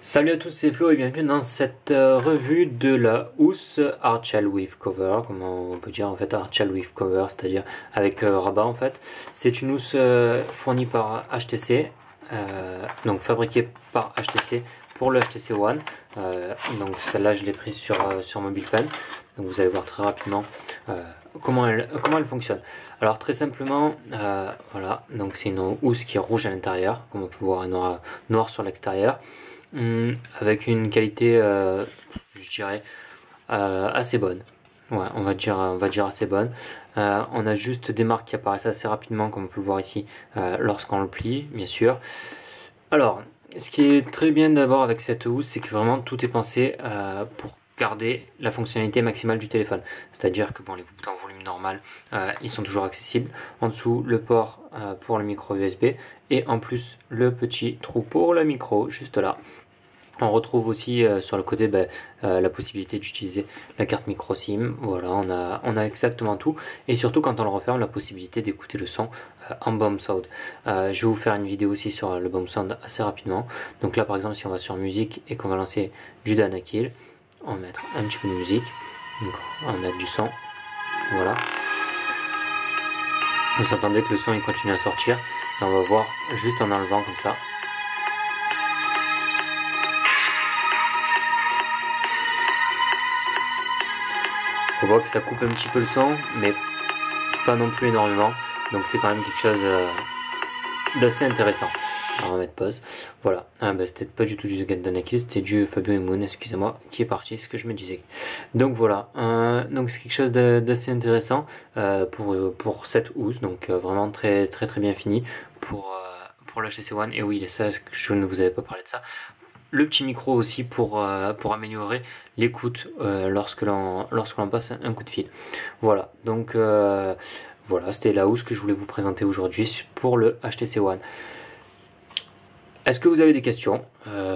Salut à tous, c'est Flo et bienvenue dans cette revue de la housse Hardshell with Cover, comment on peut dire en fait Hardshell with Cover, c'est-à-dire avec rabat en fait. C'est une housse fournie par HTC, donc fabriquée par HTC pour le HTC One. Donc celle-là je l'ai prise sur Mobile Fan, donc vous allez voir très rapidement comment elle fonctionne. Alors très simplement, voilà, donc c'est une housse qui est rouge à l'intérieur, comme on peut voir noir sur l'extérieur. Avec une qualité, je dirais, assez bonne. Ouais, on va dire assez bonne. On a juste des marques qui apparaissent assez rapidement, comme on peut le voir ici, lorsqu'on le plie, bien sûr. Alors, ce qui est très bien d'abord avec cette housse, c'est que vraiment tout est pensé pour garder la fonctionnalité maximale du téléphone. C'est-à-dire que bon, les boutons en volume normal, ils sont toujours accessibles. En dessous, le port pour le micro USB et en plus le petit trou pour le micro juste là. On retrouve aussi sur le côté la possibilité d'utiliser la carte micro SIM. Voilà, on a exactement tout. Et surtout quand on le referme, la possibilité d'écouter le son en bomb sound. Je vais vous faire une vidéo aussi sur le bomb sound assez rapidement. Donc là par exemple si on va sur musique et qu'on va lancer du Dan Akil, on va mettre un petit peu de musique. Donc on va mettre du son. Voilà. Vous entendez que le son il continue à sortir. Et on va voir juste en enlevant comme ça. On voit que ça coupe un petit peu le son, mais pas non plus énormément. Donc c'est quand même quelque chose d'assez intéressant. Alors on va mettre pause. Voilà. C'était pas du tout du Danakil, c'était du Fabio Moon, excusez-moi, qui est parti, ce que je me disais. Donc voilà. Donc c'est quelque chose d'assez intéressant pour cette housse. Donc vraiment très bien fini pour l'HTC One. Et oui, ça, je ne vous avais pas parlé de ça. Le petit micro aussi pour améliorer l'écoute lorsque l'on passe un coup de fil. Voilà, donc voilà, c'était la housse que je voulais vous présenter aujourd'hui pour le HTC One. Est-ce que vous avez des questions?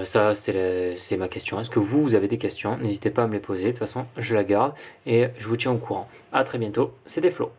Ça, c'est ma question. Est-ce que vous avez des questions? N'hésitez pas à me les poser. De toute façon, je la garde et je vous tiens au courant. A très bientôt. C'était Flo.